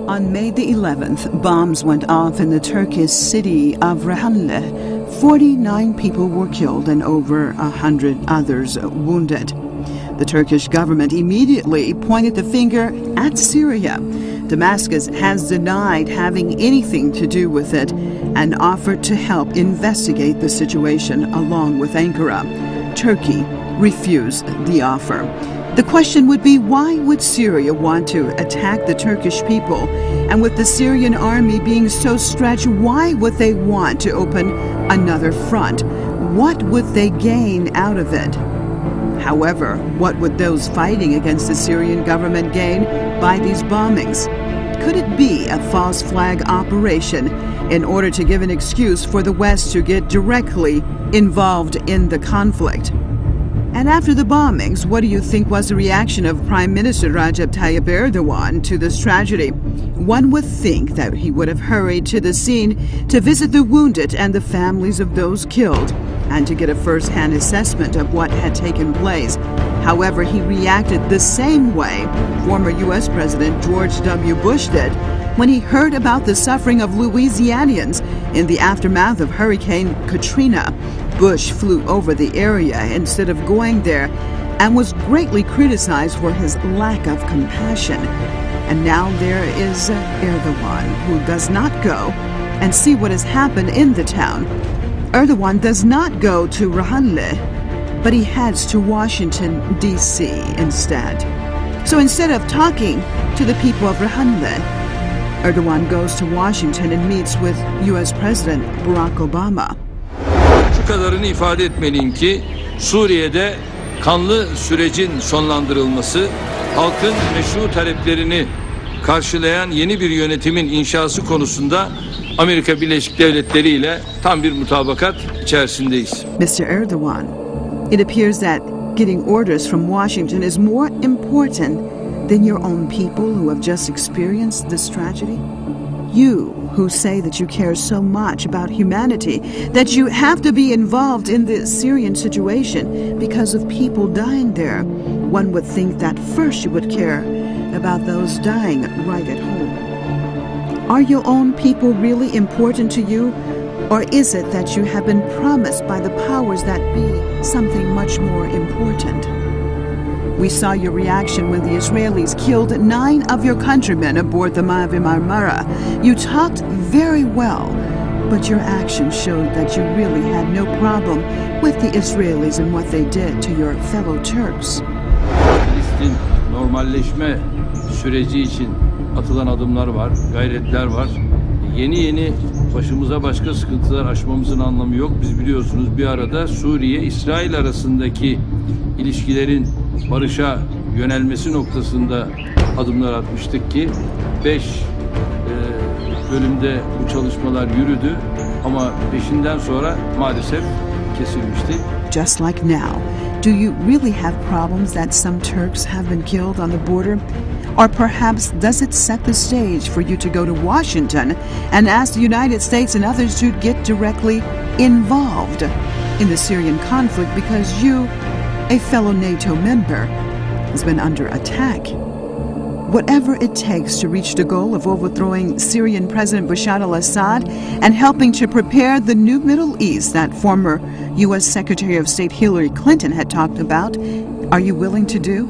On May the 11th, bombs went off in the Turkish city of Reyhanlı. 49 people were killed and over 100 others wounded. The Turkish government immediately pointed the finger at Syria. Damascus has denied having anything to do with it and offered to help investigate the situation along with Ankara. Turkey refused the offer. The question would be, why would Syria want to attack the Turkish people? And with the Syrian army being so stretched, why would they want to open another front? What would they gain out of it? However, what would those fighting against the Syrian government gain by these bombings? Could it be a false flag operation in order to give an excuse for the West to get directly involved in the conflict? And after the bombings, what do you think was the reaction of Prime Minister Recep Tayyip Erdogan to this tragedy? One would think that he would have hurried to the scene to visit the wounded and the families of those killed, and to get a first-hand assessment of what had taken place. However, he reacted the same way former U.S. President George W. Bush did when he heard about the suffering of Louisianians in the aftermath of Hurricane Katrina. Bush flew over the area instead of going there and was greatly criticized for his lack of compassion. And now there is Erdogan, who does not go and see what has happened in the town. Erdogan does not go to Reyhanlı, but he heads to Washington, D.C. instead. So instead of talking to the people of Reyhanlı, Erdogan goes to Washington and meets with U.S. President Barack Obama. Şu kadarını ifade etmeliyim ki Suriye'de kanlı sürecin sonlandırılması, halkın meşru taleplerini karşılayan yeni bir yönetimin inşası konusunda Amerika Birleşik Devletleri ile tam bir mutabakat içerisindeyiz. Mr. Erdogan, it appears that getting orders from Washington is more important than your own people who have just experienced this tragedy. You who say that you care so much about humanity, that you have to be involved in the Syrian situation because of people dying there. One would think that first you would care about those dying right at home. Are your own people really important to you? Or is it that you have been promised by the powers that be something much more important? We saw your reaction when the Israelis killed 9 of your countrymen aboard the Mavi Marmara. You talked very well, but your actions showed that you really had no problem with the Israelis and what they did to your fellow Turks. Filistin normalleşme süreci için atılan adımlar var, gayretler var. Yeni başımıza başka sıkıntılar aşmamızın anlamı yok. Biz biliyorsunuz bir arada Suriye-İsrail arasındaki ilişkilerin barışa yönelmesi noktasında adımlar atmıştık ki 5 bölümde bu çalışmalar yürüdü ama peşinden sonra maalesef kesilmişti. Just like now, do you really have problems that some Turks have been killed on the border? Or perhaps does it set the stage for you to go to Washington and ask the United States and others to get directly involved in the Syrian conflict because you, a fellow NATO member, has been under attack? Whatever it takes to reach the goal of overthrowing Syrian President Bashar al-Assad and helping to prepare the new Middle East that former U.S. Secretary of State Hillary Clinton had talked about, are you willing to do?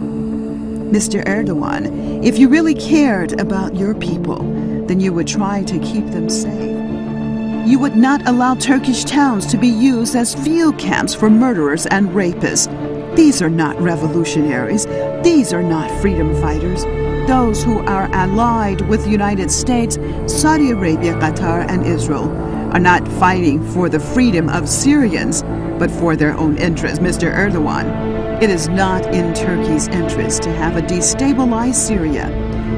Mr. Erdogan, if you really cared about your people, then you would try to keep them safe. You would not allow Turkish towns to be used as field camps for murderers and rapists. These are not revolutionaries. These are not freedom fighters. Those who are allied with the United States, Saudi Arabia, Qatar, and Israel are not fighting for the freedom of Syrians, but for their own interests. Mr. Erdogan, it is not in Turkey's interest to have a destabilized Syria.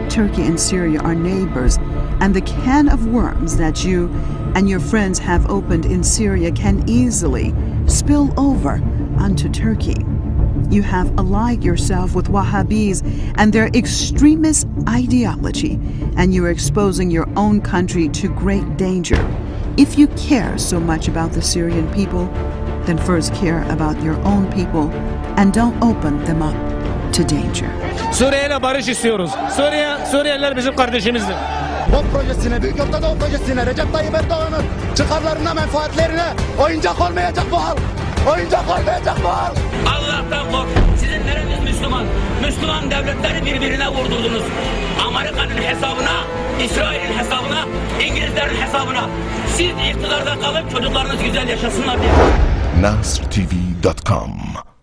Turkey and Syria are neighbors, and the can of worms that you and your friends have opened in Syria can easily spill over onto Turkey. You have allied yourself with Wahhabis and their extremist ideology, and you are exposing your own country to great danger. If you care so much about the Syrian people, then first care about your own people and don't open them up to danger. Suriye'yle barış istiyoruz. Suriyeliler bizim kardeşimizdir. O projesine, Büyük Ortadoğu projesine, Recep Tayyip Erdoğan'ın çıkarlarına, menfaatlerine oyuncak olmayacak bu halk. Oyuncak olmayacak bu halk. Allah'tan kork. Sizin nereniz Müslüman? Müslüman devletleri birbirine vurdurdunuz. Amerika'nın hesabına, İsrail'in hesabına, İngilizlerin hesabına. Siz iktidarda kalın, çocuklarınız güzel yaşasınlar diye. NasrTV.com